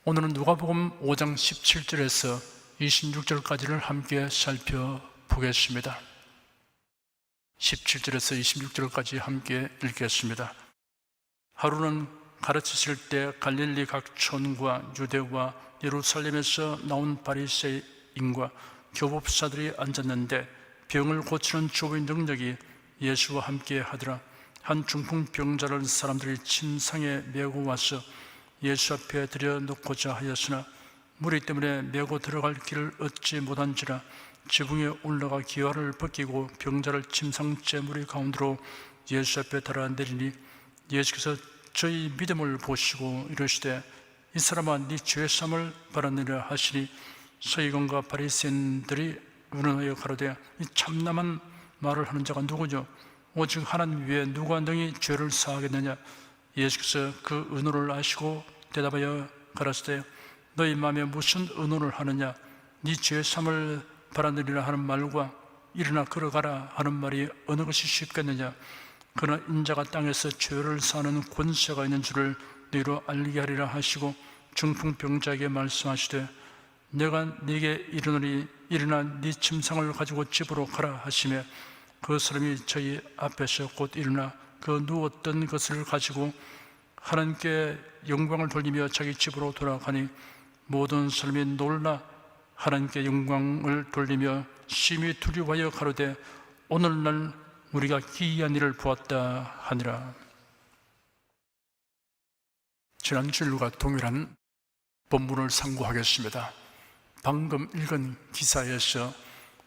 오늘은 누가복음 5장 17절에서 26절까지를 함께 살펴보겠습니다. 17절에서 26절까지 함께 읽겠습니다. 하루는 가르치실 때 갈릴리 각 촌과 유대와 예루살렘에서 나온 바리새인과 교법사들이 앉았는데 병을 고치는 주의 능력이 예수와 함께 하더라. 한 중풍병자를 사람들이 침상에 메고 와서 예수 앞에 들여놓고자 하였으나 무리 때문에 메고 들어갈 길을 얻지 못한지라 지붕에 올라가 기와를 벗기고 병자를 침상째 무리 가운데로 예수 앞에 달아 내리니 예수께서 저희 믿음을 보시고 이르시되 이 사람아 네 죄사함을 받았느니라 하시니 서기관과 바리새인들이 운운하여 가로되 이 참남한 말을 하는 자가 누구뇨? 오직 하나님 외에 누가 능히 죄를 사하겠느냐? 예수께서 그 의논을 아시고 대답하여 가라사대 너희 마음에 무슨 의논을 하느냐? 네 죄사함을 받았느니라 하는 말과 일어나 걸어가라 하는 말이 어느 것이 쉽겠느냐? 그러나 인자가 땅에서 죄를 사하는 권세가 있는 줄을 너희로 알게 하리라 하시고 중풍병자에게 말씀하시되 내가 네게 이르노니 일어나 네 침상을 가지고 집으로 가라 하시며 그 사람이 저희 앞에서 곧 일어나 그 누웠던 것을 가지고 하나님께 영광을 돌리며 자기 집으로 돌아가니 모든 사람이 놀라 하나님께 영광을 돌리며 심히 두려워하여 가로되 오늘날 우리가 기이한 일을 보았다 하니라. 지난 주일과 동일한 본문을 상고하겠습니다. 방금 읽은 기사에서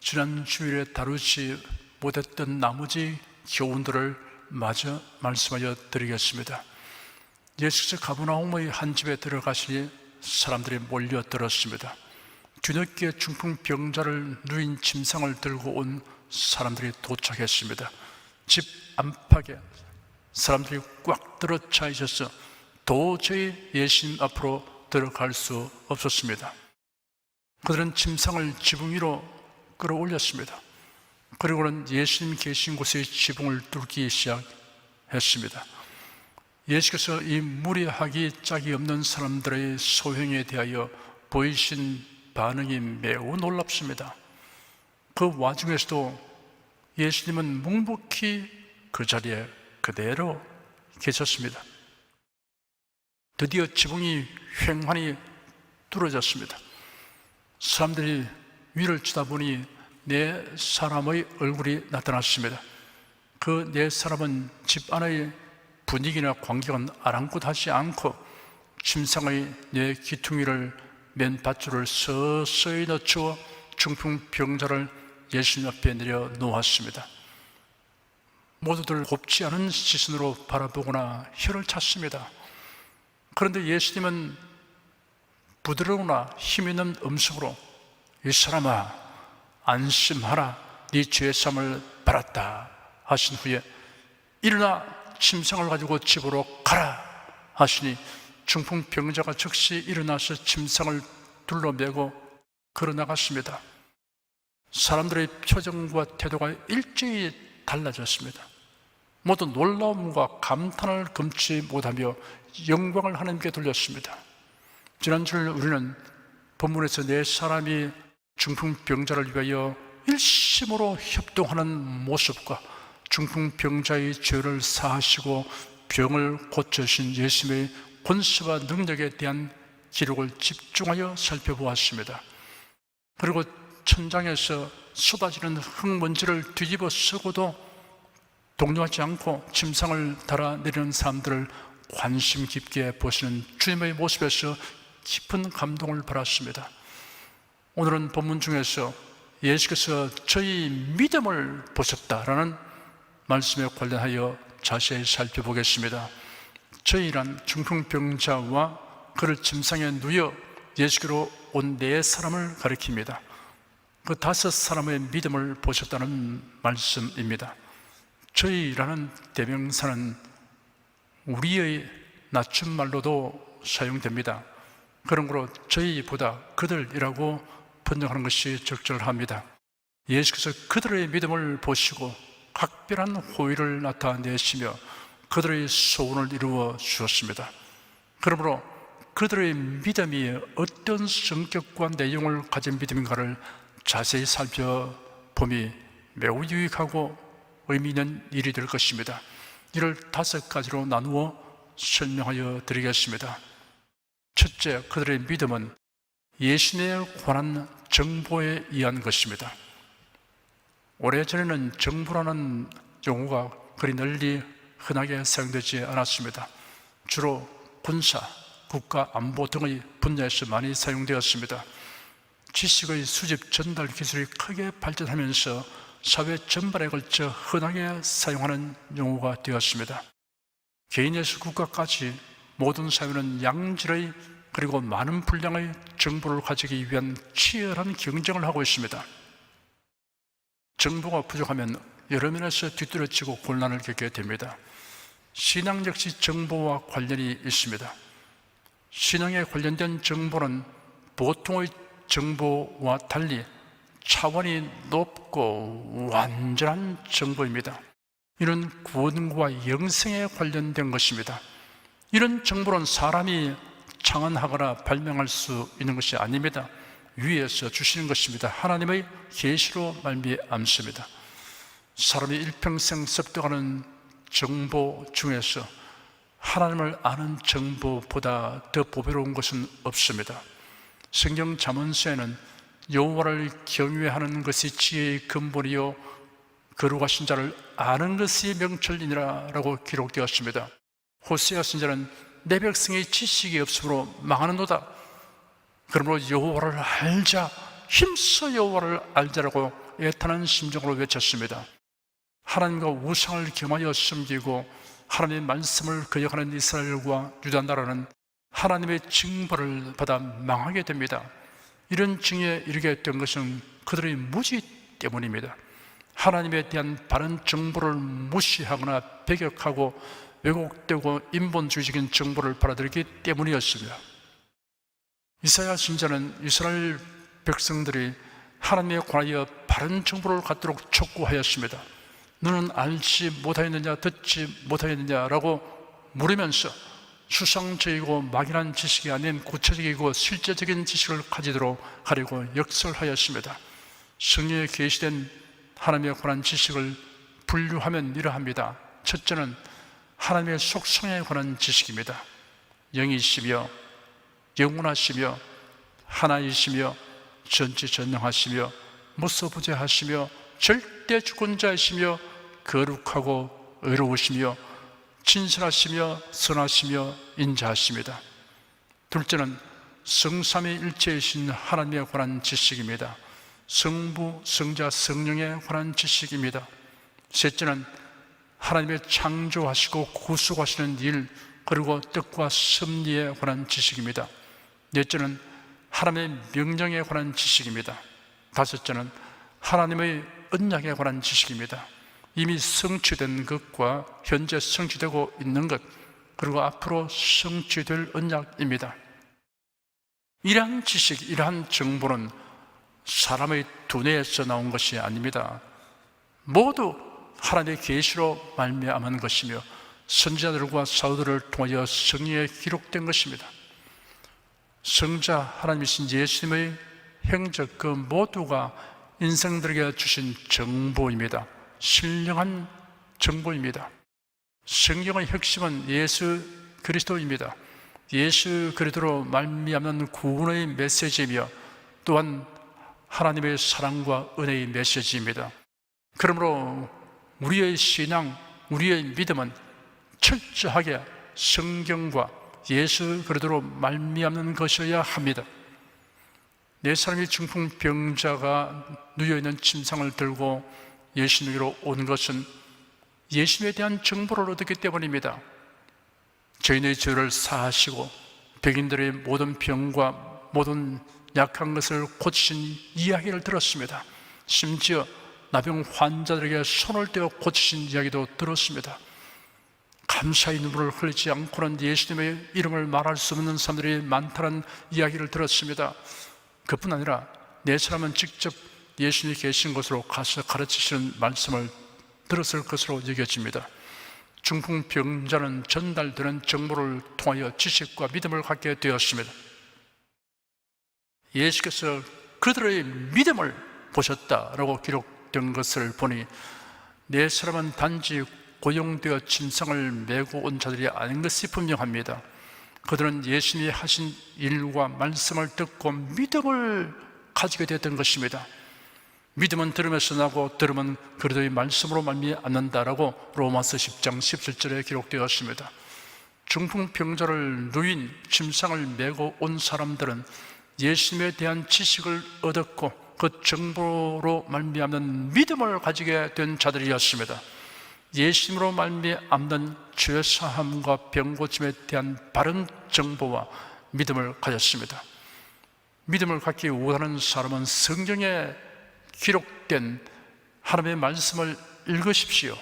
지난 주일에 다루지 못했던 나머지 교훈들을 마저 말씀하여 드리겠습니다. 예수께서 가버나움의 한 집에 들어가시니 사람들이 몰려들었습니다. 뒤늦게 중풍병자를 누인 침상을 들고 온 사람들이 도착했습니다. 집 안팎에 사람들이 꽉 들어차 있어서 도저히 예수님 앞으로 들어갈 수 없었습니다. 그들은 침상을 지붕 위로 끌어올렸습니다. 그리고는 예수님 계신 곳의 지붕을 뚫기 시작했습니다. 예수께서 이 무리하기 짝이 없는 사람들의 소행에 대하여 보이신 반응이 매우 놀랍습니다. 그 와중에서도 예수님은 묵묵히 그 자리에 그대로 계셨습니다. 드디어 지붕이 휑하니 뚫어졌습니다. 사람들이 위를 쳐다보니 네 사람의 얼굴이 나타났습니다. 그 네 사람은 집 안의 분위기나 광경은 아랑곳하지 않고 침상의 네 기퉁이를 맨 밧줄을 서서히 늦추어 중풍병자를 예수님 앞에 내려 놓았습니다. 모두들 곱지 않은 시선으로 바라보거나 혀를 찼습니다. 그런데 예수님은 부드러우나 힘있는 음성으로 이 사람아 안심하라 네 죄사함을 받았다 하신 후에 일어나 침상을 가지고 집으로 가라 하시니 중풍병자가 즉시 일어나서 침상을 둘러매고 걸어나갔습니다. 사람들의 표정과 태도가 일제히 달라졌습니다. 모두 놀라움과 감탄을 금치 못하며 영광을 하나님께 돌렸습니다. 지난주에 우리는 본문에서 네 사람이 중풍병자를 위하여 일심으로 협동하는 모습과 중풍병자의 죄를 사하시고 병을 고쳐신 예수님의 권세와 능력에 대한 기록을 집중하여 살펴보았습니다. 그리고 천장에서 쏟아지는 흙먼지를 뒤집어 쓰고도 동요하지 않고 침상을 달아내리는 사람들을 관심 깊게 보시는 주님의 모습에서 깊은 감동을 받았습니다. 오늘은 본문 중에서 예수께서 저희 믿음을 보셨다라는 말씀에 관련하여 자세히 살펴보겠습니다. 저희란 중풍병자와 그를 침상에 누여 예수께로 온 네 사람을 가리킵니다. 그 다섯 사람의 믿음을 보셨다는 말씀입니다. 저희라는 대명사는 우리의 낮춤말로도 사용됩니다. 그런 거로 저희보다 그들이라고 번역하는 것이 적절합니다. 예수께서 그들의 믿음을 보시고 각별한 호의를 나타내시며 그들의 소원을 이루어 주었습니다. 그러므로 그들의 믿음이 어떤 성격과 내용을 가진 믿음인가를 자세히 살펴봄이 매우 유익하고 의미 있는 일이 될 것입니다. 이를 5가지로 나누어 설명하여 드리겠습니다. 첫째, 그들의 믿음은 예수님에 관한 정보에 의한 것입니다. 오래전에는 정보라는 용어가 그리 널리 흔하게 사용되지 않았습니다. 주로 군사, 국가 안보 등의 분야에서 많이 사용되었습니다. 지식의 수집 전달 기술이 크게 발전하면서 사회 전반에 걸쳐 흔하게 사용하는 용어가 되었습니다. 개인에서 국가까지 모든 사회는 양질의 그리고 많은 분량의 정보를 가지기 위한 치열한 경쟁을 하고 있습니다. 정보가 부족하면 여러 면에서 뒤떨어지고 곤란을 겪게 됩니다. 신앙 역시 정보와 관련이 있습니다. 신앙에 관련된 정보는 보통의 정보와 달리 차원이 높고 완전한 정보입니다. 이런 구원과 영생에 관련된 것입니다. 이런 정보는 사람이 창안하거나 발명할 수 있는 것이 아닙니다. 위에서 주시는 것입니다. 하나님의 계시로 말미암습니다. 사람이 일평생 습득하는 정보 중에서 하나님을 아는 정보보다 더 보배로운 것은 없습니다. 성경 잠언서에는 여호와를 경외하는 것이 지혜의 근본이요 거룩하신 자를 아는 것이 명철이니라 라고 기록되었습니다. 호세아 선지자는 내 백성의 지식이 없으므로 망하는도다. 그러므로 여호와를 알자, 힘써 여호와를 알자라고 애타는 심정으로 외쳤습니다. 하나님과 우상을 겸하여 섬기고 하나님의 말씀을 거역하는 이스라엘과 유다 나라는 하나님의 징벌을 받아 망하게 됩니다. 이런 징에 이르게 된 것은 그들의 무지 때문입니다. 하나님에 대한 바른 정보를 무시하거나 배격하고 왜곡되고 인본주의적인 정보를 받아들이기 때문이었습니다. 이사야 선지자는 이스라엘 백성들이 하나님에 관하여 바른 정보를 갖도록 촉구하였습니다. 너는 알지 못하였느냐, 듣지 못하였느냐라고 물으면서 수상적이고 막연한 지식이 아닌 구체적이고 실제적인 지식을 가지도록 하려고 역설하였습니다. 성경에 계시된 하나님에 관한 지식을 분류하면 이러합니다. 첫째는 하나님의 속성에 관한 지식입니다. 영이시며 영원하시며 하나이시며 전지전능하시며 무소부재하시며 절대 주권자이시며 거룩하고 의로우시며 진실하시며 선하시며 인자하십니다. 둘째는 성삼위일체이신 하나님에 관한 지식입니다. 성부, 성자, 성령에 관한 지식입니다. 셋째는 하나님의 창조하시고 구속하시는 일, 그리고 뜻과 섭리에 관한 지식입니다. 넷째는 하나님의 명령에 관한 지식입니다. 다섯째는 하나님의 언약에 관한 지식입니다. 이미 성취된 것과 현재 성취되고 있는 것, 그리고 앞으로 성취될 언약입니다. 이러한 지식, 이러한 정보는 사람의 두뇌에서 나온 것이 아닙니다. 모두 하나님의 계시로 말미암은 것이며 선지자들과 사도들을 통하여 성경에 기록된 것입니다. 성자 하나님이신 예수님의 행적 그 모두가 인생들에게 주신 정보입니다. 신령한 정보입니다. 성경의 핵심은 예수 그리스도입니다. 예수 그리스도로 말미암는 구원의 메시지이며 또한 하나님의 사랑과 은혜의 메시지입니다. 그러므로 우리의 신앙, 우리의 믿음은 철저하게 성경과 예수 그리스도로 말미암는 것이어야 합니다. 네 사람이 중풍병자가 누워있는 침상을 들고 예수님께로 온 것은 예수님에 대한 정보를 얻었기 때문입니다. 저희의 죄를 사하시고 백인들의 모든 병과 모든 약한 것을 고치신 이야기를 들었습니다. 심지어 나병 환자들에게 손을 떼어 고치신 이야기도 들었습니다. 감사의 눈물을 흘리지 않고는 예수님의 이름을 말할 수 없는 사람들이 많다는 이야기를 들었습니다. 그뿐 아니라 네 사람은 직접 예수님이 계신 곳으로 가서 가르치시는 말씀을 들었을 것으로 여겨집니다. 중풍병자는 전달되는 정보를 통하여 지식과 믿음을 갖게 되었습니다. 예수께서 그들의 믿음을 보셨다라고 기록된 것을 보니 네 사람은 단지 고용되어 짐승을 메고 온 자들이 아닌 것이 분명합니다. 그들은 예수님이 하신 일과 말씀을 듣고 믿음을 가지게 되었던 것입니다. 믿음은 들음에서 나고 들음은 그리스도의 말씀으로 말미암는다라고 로마서 10장 17절에 기록되었습니다. 중풍병자를 누인 짐승을 메고 온 사람들은 예수님에 대한 지식을 얻었고 그 정보로 말미암는 믿음을 가지게 된 자들이었습니다. 예수님으로 말미암는 죄사함과 병고침에 대한 바른 정보와 믿음을 가졌습니다. 믿음을 갖기 원하는 사람은 성경에 기록된 하나님의 말씀을 읽으십시오.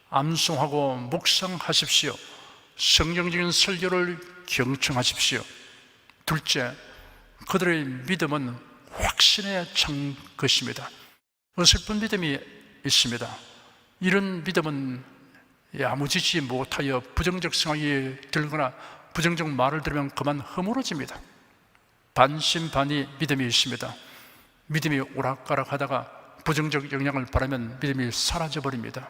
암송하고 묵상하십시오. 성경적인 설교를 경청하십시오. 둘째, 그들의 믿음은 확신에 찬 것입니다. 어설픈 믿음이 있습니다. 이런 믿음은 야무지지 못하여 부정적 생각이 들거나 부정적 말을 들으면 그만 허물어집니다. 반신반의 믿음이 있습니다. 믿음이 오락가락하다가 부정적 영향을 바라면 믿음이 사라져버립니다.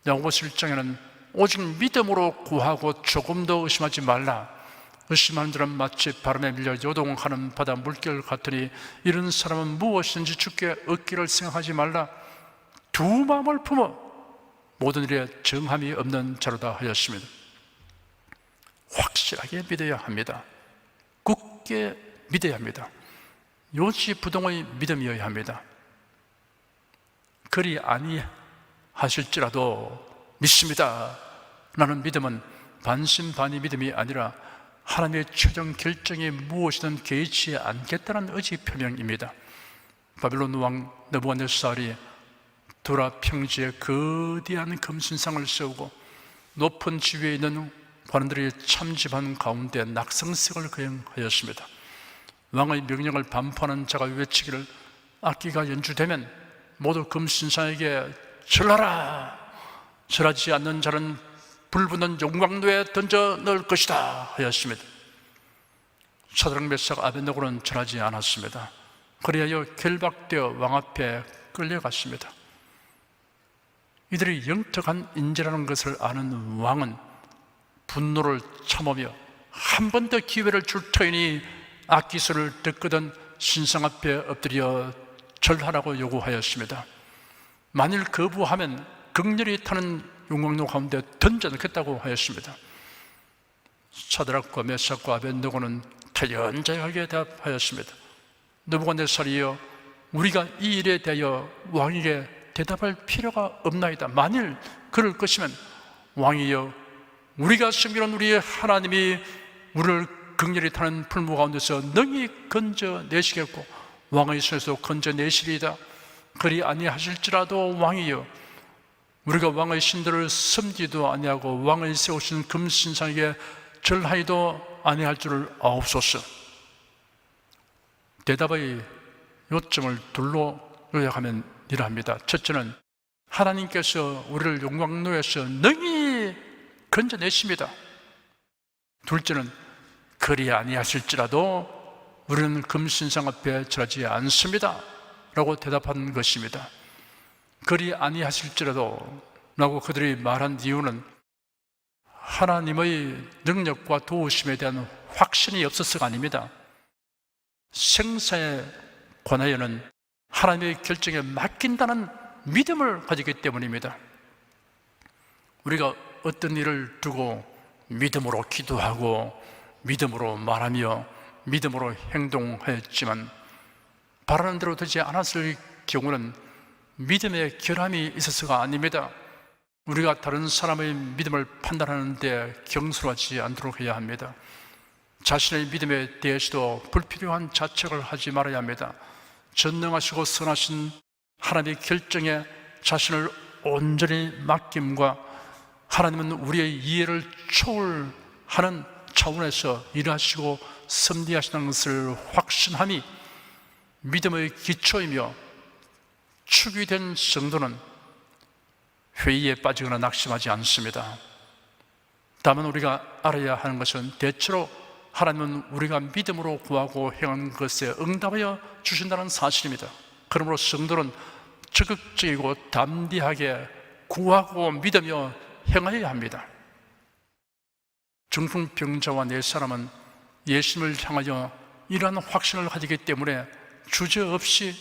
야고보 1장에는 오직 믿음으로 구하고 조금 더 의심하지 말라. 의심하는 자는 마치 바람에 밀려 요동하는 바다 물결 같으니 이런 사람은 무엇이든지 주께 얻기를 생각하지 말라. 두 마음을 품어 모든 일에 정함이 없는 자로다 하였습니다. 확실하게 믿어야 합니다. 굳게 믿어야 합니다. 요지부동의 믿음이어야 합니다. 그리 아니하실지라도 믿습니다 라는 믿음은 반신반의 믿음이 아니라 하나님의 최종 결정이 무엇이든 개의치 않겠다는 의지 표명입니다. 바벨론 왕 느부갓네살이 두라 평지에 거대한 금신상을 세우고 높은 지위에 있는 관원들이 참집한 가운데 낙성식을 거행하였습니다. 왕의 명령을 반포하는 자가 외치기를 악기가 연주되면 모두 금신상에게 절하라! 절하지 않는 자는 불붙는 용광로에 던져 넣을 것이다 하였습니다. 사드락 메삭 아벳네고는 절하지 않았습니다. 그리하여 결박되어 왕 앞에 끌려갔습니다. 이들이 영특한 인재라는 것을 아는 왕은 분노를 참으며 한 번 더 기회를 줄 터이니 악기소를 듣거든 신상 앞에 엎드려 절하라고 요구하였습니다. 만일 거부하면 극렬히 타는 용광로 가운데 던져 넣겠다고 하였습니다. 사드락과 메삭과 아벳네고는 태연자하게 대답하였습니다. 느부갓네살이여, 우리가 이 일에 대하여 왕에게 대답할 필요가 없나이다. 만일 그럴 것이면 왕이여, 우리가 섬기는 우리의 하나님이 우리를 극렬히 타는 풀무 가운데서 능히 건져내시겠고 왕의 손에서 건져내시리이다. 그리 아니하실지라도 왕이여, 우리가 왕의 신들을 섬기도 아니하고 왕의 세우신 금신상에게 절하이도 아니할 줄을 아옵소서. 대답의 요점을 둘로 요약하면 이러합니다. 첫째는 하나님께서 우리를 용광로에서 능히 건져내십니다. 둘째는 그리 아니하실지라도 우리는 금신상 앞에 절하지 않습니다 라고 대답한 것입니다. 그리 아니하실지라도 라고 그들이 말한 이유는 하나님의 능력과 도우심에 대한 확신이 없어서가 아닙니다. 생사에 관하여는 하나님의 결정에 맡긴다는 믿음을 가지기 때문입니다. 우리가 어떤 일을 두고 믿음으로 기도하고 믿음으로 말하며 믿음으로 행동하였지만 바라는 대로 되지 않았을 경우는 믿음의 결함이 있어서가 아닙니다. 우리가 다른 사람의 믿음을 판단하는 데 경솔하지 않도록 해야 합니다. 자신의 믿음에 대해서도 불필요한 자책을 하지 말아야 합니다. 전능하시고 선하신 하나님의 결정에 자신을 온전히 맡김과 하나님은 우리의 이해를 초월하는 차원에서 일하시고 섭리하시는 것을 확신함이 믿음의 기초이며 축이 된 성도는 회의에 빠지거나 낙심하지 않습니다. 다만 우리가 알아야 하는 것은 대체로 하나님은 우리가 믿음으로 구하고 행한 것에 응답하여 주신다는 사실입니다. 그러므로 성도는 적극적이고 담대하게 구하고 믿으며 행하여야 합니다. 중풍병자와 네 사람은 예수님을 향하여 이러한 확신을 가지기 때문에 주저없이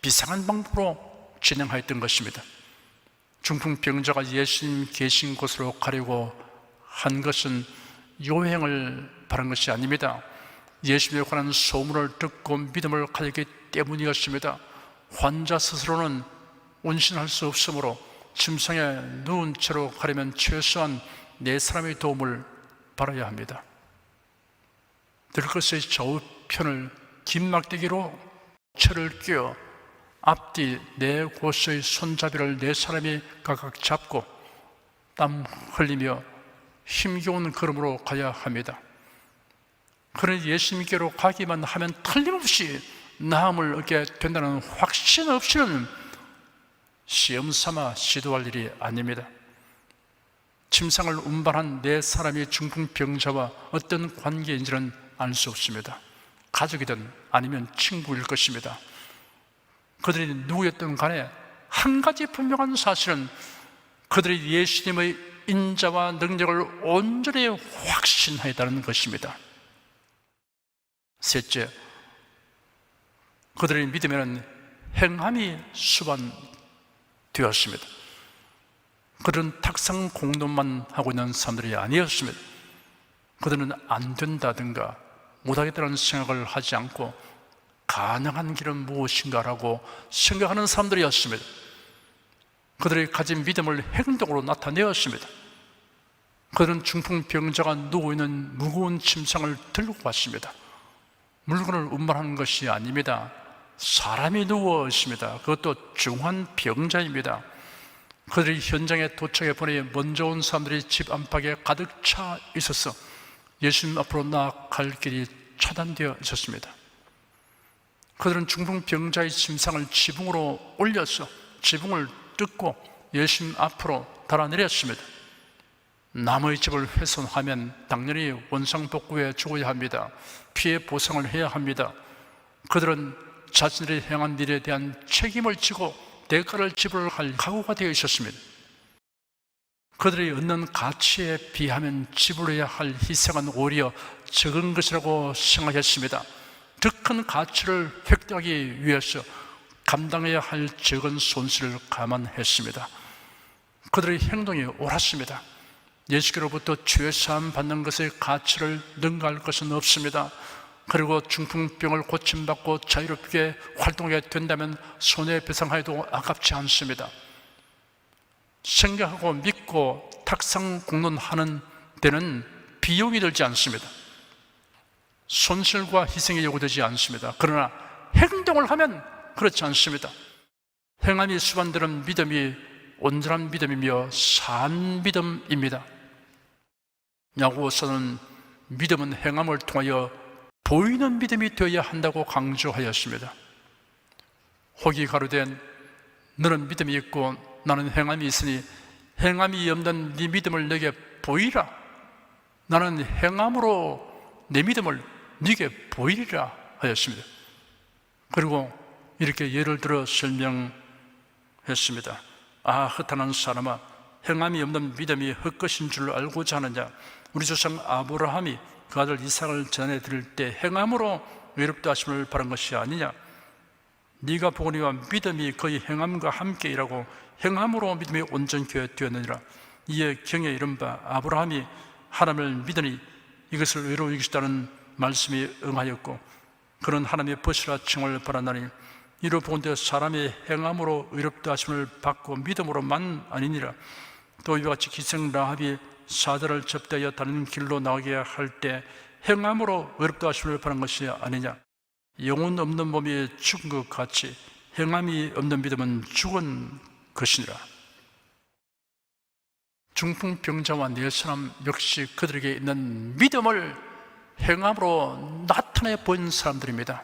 비상한 방법으로 진행하였던 것입니다. 중풍병자가 예수님 계신 곳으로 가려고 한 것은 요행을 바란 것이 아닙니다. 예수님에 관한 소문을 듣고 믿음을 가졌기 때문이었습니다. 환자 스스로는 운신할 수 없으므로 침상에 누운 채로 가려면 최소한 네 사람의 도움을 받아야 합니다. 들것의 좌우편을 긴 막대기로 채를 끼워 앞뒤 네 곳의 손잡이를 네 사람이 각각 잡고 땀 흘리며 힘겨운 걸음으로 가야 합니다. 그러나 예수님께로 가기만 하면 틀림없이 나음을 얻게 된다는 확신 없이는 시험 삼아 시도할 일이 아닙니다. 침상을 운반한 네 사람이 중풍병자와 어떤 관계인지는 알 수 없습니다. 가족이든 아니면 친구일 것입니다. 그들이 누구였든 간에 한 가지 분명한 사실은 그들이 예수님의 인자와 능력을 온전히 확신하였다는 것입니다. 셋째, 그들의 믿음에는 행함이 수반되었습니다. 그들은 탁상 공론만 하고 있는 사람들이 아니었습니다. 그들은 안 된다든가 못하겠다는 생각을 하지 않고 가능한 길은 무엇인가라고 생각하는 사람들이었습니다. 그들이 가진 믿음을 행동으로 나타내었습니다. 그들은 중풍병자가 누워있는 무거운 침상을 들고 갔습니다. 물건을 운반하는 것이 아닙니다. 사람이 누워 있습니다. 그것도 중한 병자입니다. 그들이 현장에 도착해 보니 먼저 온 사람들이 집 안팎에 가득 차 있어서 예수님 앞으로 나아갈 길이 차단되어 있었습니다. 그들은 중풍병자의 침상을 지붕으로 올려서 지붕을 뜯고 예수님 앞으로 달아내렸습니다. 남의 집을 훼손하면 당연히 원상복구해 주어야 합니다. 피해 보상을 해야 합니다. 그들은 자신들이 행한 일에 대한 책임을 지고 대가를 지불할 각오가 되어 있었습니다. 그들이 얻는 가치에 비하면 지불해야 할 희생은 오히려 적은 것이라고 생각했습니다. 더 큰 가치를 획득하기 위해서 감당해야 할 적은 손실을 감안했습니다. 그들의 행동이 옳았습니다. 예수께로부터 죄사함 받는 것의 가치를 능가할 것은 없습니다. 그리고 중풍병을 고침받고 자유롭게 활동하게 된다면 손해배상하여도 아깝지 않습니다. 생각하고 믿고 탁상공론하는 데는 비용이 들지 않습니다. 손실과 희생이 요구되지 않습니다. 그러나 행동을 하면 그렇지 않습니다. 행함이 수반되는 믿음이 온전한 믿음이며 산 믿음입니다. 야고보서는 믿음은 행함을 통하여 보이는 믿음이 되어야 한다고 강조하였습니다. 혹이 가로되 너는 믿음이 있고 나는 행함이 있으니 행함이 없는 네 믿음을 내게 보이라. 나는 행함으로 내 믿음을 네게 보이리라 하였습니다. 그리고 이렇게 예를 들어 설명했습니다. 아, 허탄한 사람아, 행함이 없는 믿음이 헛것인 줄 알고자 하느냐? 우리 조상 아브라함이 그 아들 이삭을 전해드릴 때 행함으로 외롭다 하심을 바란 것이 아니냐? 네가 보거니와 믿음이 거의 행함과 함께 일하고 행함으로 믿음이 온전케 되었느니라. 이에 경에 이른바 아브라함이 하나님을 믿으니 이것을 의로 여기시다는 말씀이 응하였고 그런 하나님의 벗이라 칭을 바라나니 이로 보건대 사람의 행함으로 의롭다 하심을 받고 믿음으로만 아니니라. 또 이와 같이 기생 라합이 사자를 접대하여 다른 길로 나가게 할 때 행함으로 의롭다 하심을 바란 것이 아니냐. 영혼 없는 몸이 죽은 것 같이 행함이 없는 믿음은 죽은 것이니라. 중풍병자와 네 사람 역시 그들에게 있는 믿음을 행함으로 나타내 보인 사람들입니다.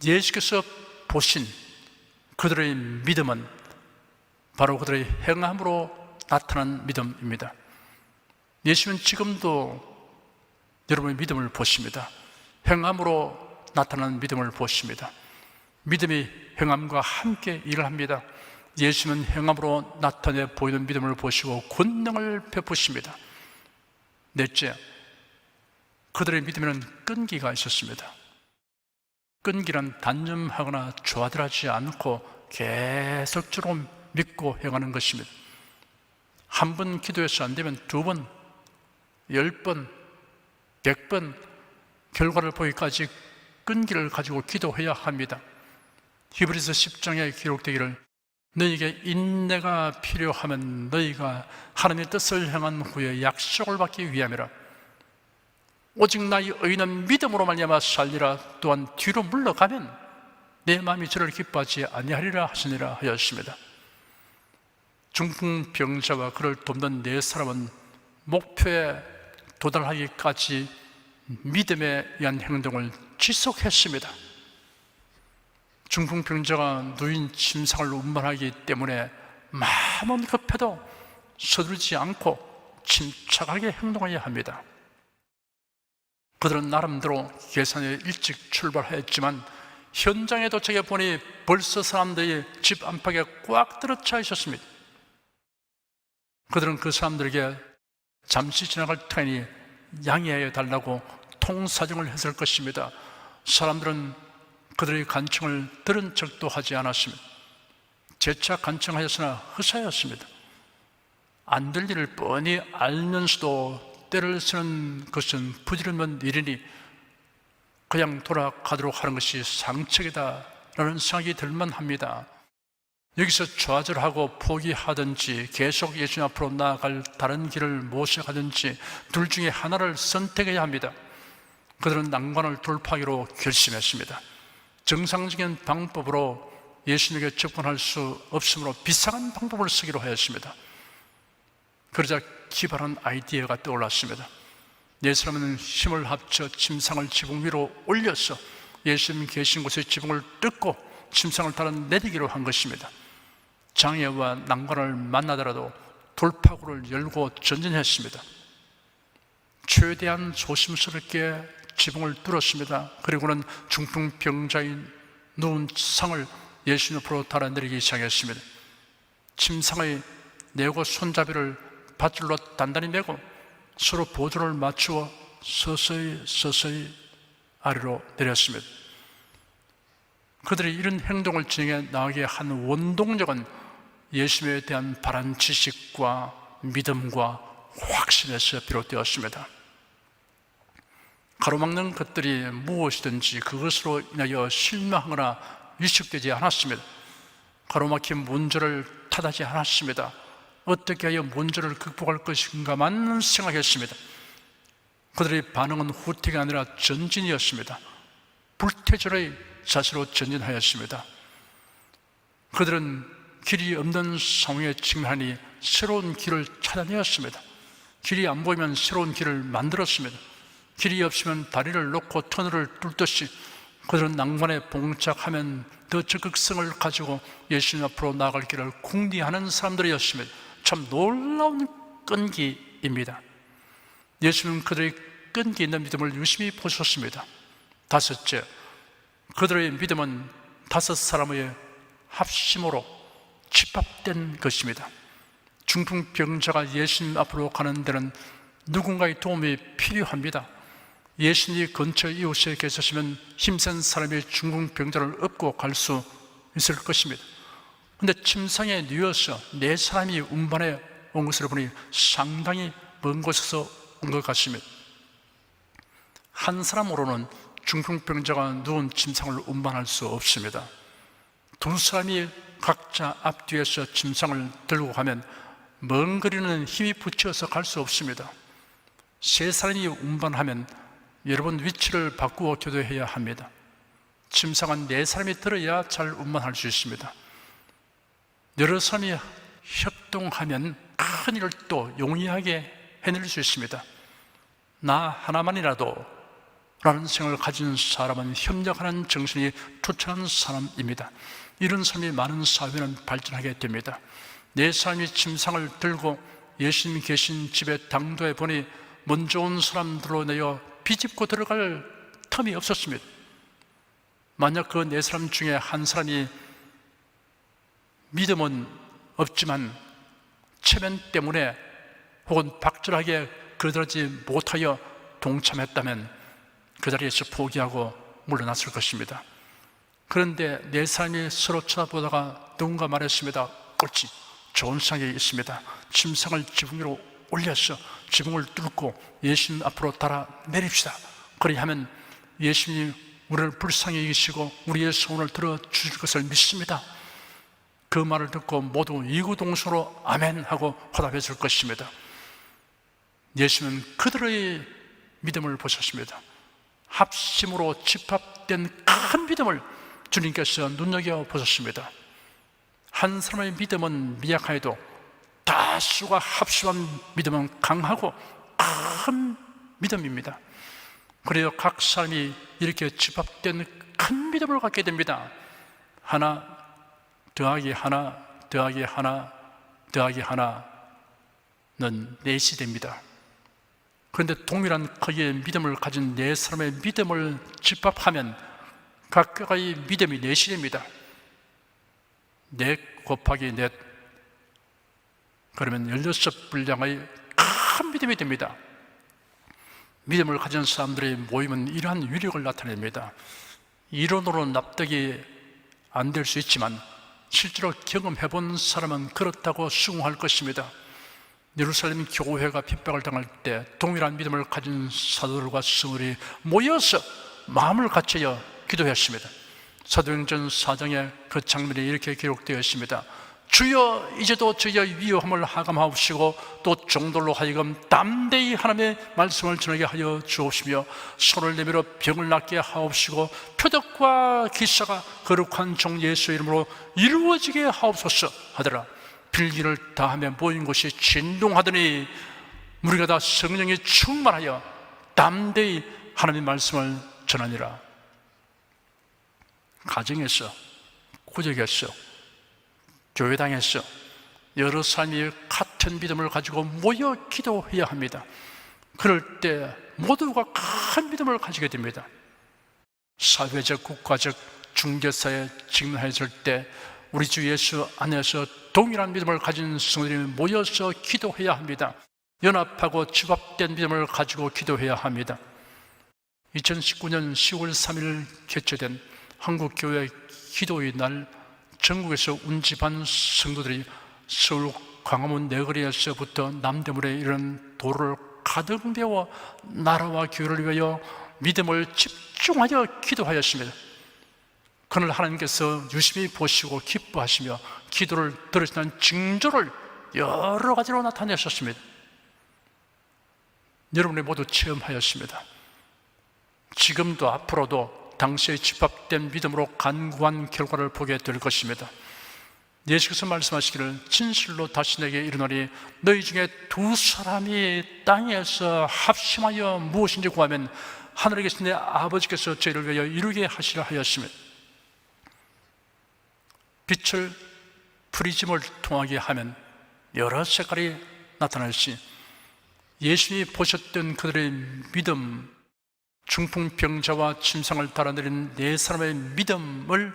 예수께서 보신 그들의 믿음은 바로 그들의 행함으로 나타난 믿음입니다. 예수님은 지금도 여러분의 믿음을 보십니다. 행함으로 나타나는 믿음을 보십니다. 믿음이 행함과 함께 일을 합니다. 예수님은 행함으로 나타내 보이는 믿음을 보시고 권능을 베푸십니다. 넷째, 그들의 믿음에는 끈기가 있었습니다. 끈기란 단념하거나 좌절하지 않고 계속적으로 믿고 행하는 것입니다. 한 번 기도해서 안 되면 2번, 10번, 100번 결과를 보기까지 끈기를 가지고 기도해야 합니다. 히브리서 10장에 기록되기를 너희에게 인내가 필요하면 너희가 하나님의 뜻을 행한 후에 약속을 받기 위함이라. 오직 나의 의인은 믿음으로 말미암아 살리라. 또한 뒤로 물러가면 내 마음이 저를 기뻐하지 아니하리라 하시니라 하였습니다. 중풍병자와 그를 돕는 4사람은 목표에 도달하기까지 믿음에 의한 행동을 지속했습니다. 중풍병자가 누인 침상을 운반하기 때문에 마음은 급해도 서두르지 않고 침착하게 행동해야 합니다. 그들은 나름대로 계산에 일찍 출발했지만 현장에 도착해 보니 벌써 사람들이 집 안팎에 꽉 들어차 있었습니다. 그들은 그 사람들에게 잠시 지나갈 테니 양해해 달라고 통사정을 했을 것입니다. 사람들은 그들의 간청을 들은 척도 하지 않았습니다. 재차 간청하였으나 허사였습니다. 안 될 일을 뻔히 알면서도 때를 쓰는 것은 부질없는 일이니 그냥 돌아가도록 하는 것이 상책이다라는 생각이 들만 합니다. 여기서 좌절하고 포기하든지 계속 예수님 앞으로 나아갈 다른 길을 모색하든지 둘 중에 하나를 선택해야 합니다. 그들은 난관을 돌파하기로 결심했습니다. 정상적인 방법으로 예수님에게 접근할 수 없으므로 비상한 방법을 쓰기로 하였습니다. 그러자 기발한 아이디어가 떠올랐습니다. 4사람은 힘을 합쳐 침상을 지붕 위로 올려서 예수님 계신 곳의 지붕을 뜯고 침상을 따라 내리기로 한 것입니다. 장애와 난관을 만나더라도 돌파구를 열고 전진했습니다. 최대한 조심스럽게 지붕을 뚫었습니다. 그리고는 중풍병자인 누운 상을 예수님 앞으로 달아내리기 시작했습니다. 침상의 네고 손잡이를 밧줄로 단단히 매고 서로 보조를 맞추어 서서히 아래로 내렸습니다. 그들이 이런 행동을 진행해 나가게 한 원동력은 예수님에 대한 바른 지식과 믿음과 확신에서 비롯되었습니다. 가로막는 것들이 무엇이든지 그것으로 인하여 실망하거나 위축되지 않았습니다. 가로막힌 문제를 탓하지 않았습니다. 어떻게 하여 문제를 극복할 것인가만 생각했습니다. 그들의 반응은 후퇴가 아니라 전진이었습니다. 불태절의 자세로 전진하였습니다. 그들은 길이 없는 상황에 직면하니 새로운 길을 찾아내었습니다. 길이 안 보이면 새로운 길을 만들었습니다. 길이 없으면 다리를 놓고 터널을 뚫듯이 그들은 난관에 봉착하면 더 적극성을 가지고 예수님 앞으로 나아갈 길을 궁리하는 사람들이었습니다. 참 놀라운 끈기입니다. 예수님은 그들의 끈기 있는 믿음을 유심히 보셨습니다. 5째, 그들의 믿음은 5사람의 합심으로 집합된 것입니다. 중풍병자가 예수님 앞으로 가는 데는 누군가의 도움이 필요합니다. 예수님이 근처 이웃에 계셨으면 힘센 사람이 중풍병자를 업고 갈 수 있을 것입니다. 그런데 침상에 누워서 4사람이 운반해 온 것을 보니 상당히 먼 곳에서 온 것 같습니다. 한 사람으로는 중풍병자가 누운 침상을 운반할 수 없습니다. 2사람이 각자 앞뒤에서 침상을 들고 가면 먼 거리는 힘이 붙여서 갈 수 없습니다. 3사람이 운반하면 여러분 위치를 바꾸어 교도해야 합니다. 침상은 4사람이 들어야 잘 운반할 수 있습니다. 여러 사람이 협동하면 큰 일을 또 용이하게 해낼 수 있습니다. 나 하나만이라도 라는 생각을 가진 사람은 협력하는 정신이 투철한 사람입니다. 이런 사람이 많은 사회는 발전하게 됩니다. 4사람이 침상을 들고 예수님이 계신 집에 당도해 보니 먼저 온 사람들로 내어 비집고 들어갈 틈이 없었습니다. 만약 그 네 사람 중에 한 사람이 믿음은 없지만 체면 때문에 혹은 박절하게 그러지 못하여 동참했다면 그 자리에서 포기하고 물러났을 것입니다. 그런데 네 사람이 서로 쳐다보다가 누군가 말했습니다. 옳지, 좋은 생각이 있습니다. 침상을 지붕 위로 올려서 지붕을 뚫고 예수님 앞으로 달아 내립시다. 그리하면 예수님이 우리를 불쌍히 여기시고 우리의 소원을 들어주실 것을 믿습니다. 그 말을 듣고 모두 이구동성으로 아멘 하고 화답했을 것입니다. 예수님은 그들의 믿음을 보셨습니다. 합심으로 집합된 큰 믿음을 주님께서 눈여겨보셨습니다. 한 사람의 믿음은 미약하여도 다수가 합심한 믿음은 강하고 큰 믿음입니다. 그래서 각 사람이 이렇게 집합된 큰 믿음을 갖게 됩니다. 하나 더하기 하나 더하기 하나 더하기 하나는 넷이 됩니다. 그런데 동일한 크기의 믿음을 가진 네 사람의 믿음을 집합하면 각각의 믿음이 넷이 됩니다. 넷 곱하기 넷, 그러면 16분량의 큰 믿음이 됩니다. 믿음을 가진 사람들의 모임은 이러한 위력을 나타냅니다. 이론으로 납득이 안 될 수 있지만 실제로 경험해 본 사람은 그렇다고 수긍할 것입니다. 예루살렘 교회가 핍박을 당할 때 동일한 믿음을 가진 사도들과 성도들이 모여서 마음을 같이여 기도했습니다. 사도행전 4장에 그 장면이 이렇게 기록되어 있습니다. 주여, 이제도 저희의 위험을 하감하옵시고 또 종들로 하여금 담대히 하나님의 말씀을 전하게 하여 주옵시며 손을 내밀어 병을 낫게 하옵시고 표적과 기사가 거룩한 종 예수의 이름으로 이루어지게 하옵소서 하더라. 빌기를 다하며 모인 곳이 진동하더니 우리가 다 성령이 충만하여 담대히 하나님의 말씀을 전하니라. 가정에서, 구역에서, 교회당에서 여러 사람이 같은 믿음을 가지고 모여 기도해야 합니다. 그럴 때 모두가 큰 믿음을 가지게 됩니다. 사회적, 국가적, 중개사에 직면했을 때 우리 주 예수 안에서 동일한 믿음을 가진 성도들이 모여서 기도해야 합니다. 연합하고 집합된 믿음을 가지고 기도해야 합니다. 2019년 10월 3일 개최된 한국교회 기도의 날, 전국에서 운집한 성도들이 서울 광화문 내거리에서부터 남대문에 이르는 도로를 가득 메워 나라와 교회를 위하여 믿음을 집중하여 기도하였습니다. 그날 하나님께서 유심히 보시고 기뻐하시며 기도를 들으시는 징조를 여러 가지로 나타내셨습니다. 여러분이 모두 체험하였습니다. 지금도 앞으로도 당시에 집합된 믿음으로 간구한 결과를 보게 될 것입니다. 예수께서 말씀하시기를 진실로 다시 내게 이르노니 너희 중에 두 사람이 땅에서 합심하여 무엇인지 구하면 하늘에 계신 내 아버지께서 저희를 위하여 이루게 하시라 하였습니다. 빛을 프리즘을 통하게 하면 여러 색깔이 나타날지, 예수님이 보셨던 그들의 믿음, 중풍병자와 침상을 달아내린 네 사람의 믿음을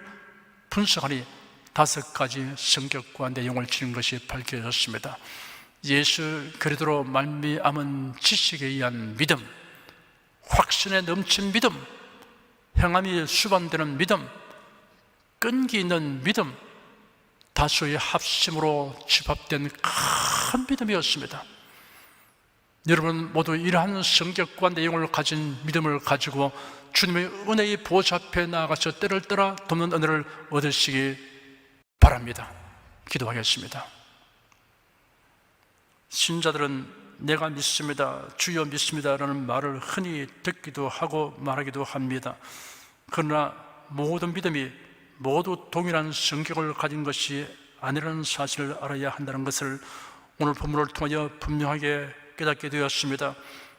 분석하니 5가지 성격과 내용을 지닌 것이 밝혀졌습니다. 예수 그리스도로 말미암은 지식에 의한 믿음, 확신에 넘친 믿음, 행함이 수반되는 믿음, 끈기 있는 믿음, 다수의 합심으로 집합된 큰 믿음이었습니다. 여러분 모두 이러한 성격과 내용을 가진 믿음을 가지고 주님의 은혜의 보좌 앞에 나아가서 때를 따라 돕는 은혜를 얻으시기 바랍니다. 기도하겠습니다. 신자들은 내가 믿습니다, 주여 믿습니다 라는 말을 흔히 듣기도 하고 말하기도 합니다. 그러나 모든 믿음이 모두 동일한 성격을 가진 것이 아니라는 사실을 알아야 한다는 것을 오늘 본문을 통하여 분명하게 깨닫게 되었습니다.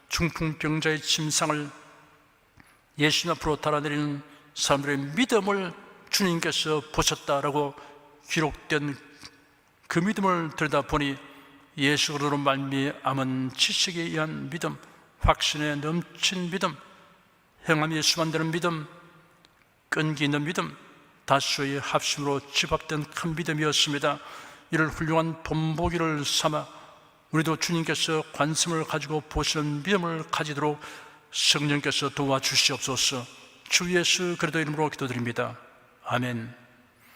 중풍병자의 침상을 예수님 앞으로 달아내리는 사람들의 믿음을 주님께서 보셨다라고 기록된 그 믿음을 들여다보니 예수 그리스도로 말미암은 지식에 의한 믿음, 확신에 넘친 믿음, 행함이 수반되는 믿음, 끈기 있는 믿음, 다수의 합심으로 집합된 큰 믿음이었습니다. 이를 훌륭한 본보기를 삼아 우리도 주님께서 관심을 가지고 보시는 믿음을 가지도록 성령께서 도와주시옵소서. 주 예수 그리스도 이름으로 기도드립니다. 아멘.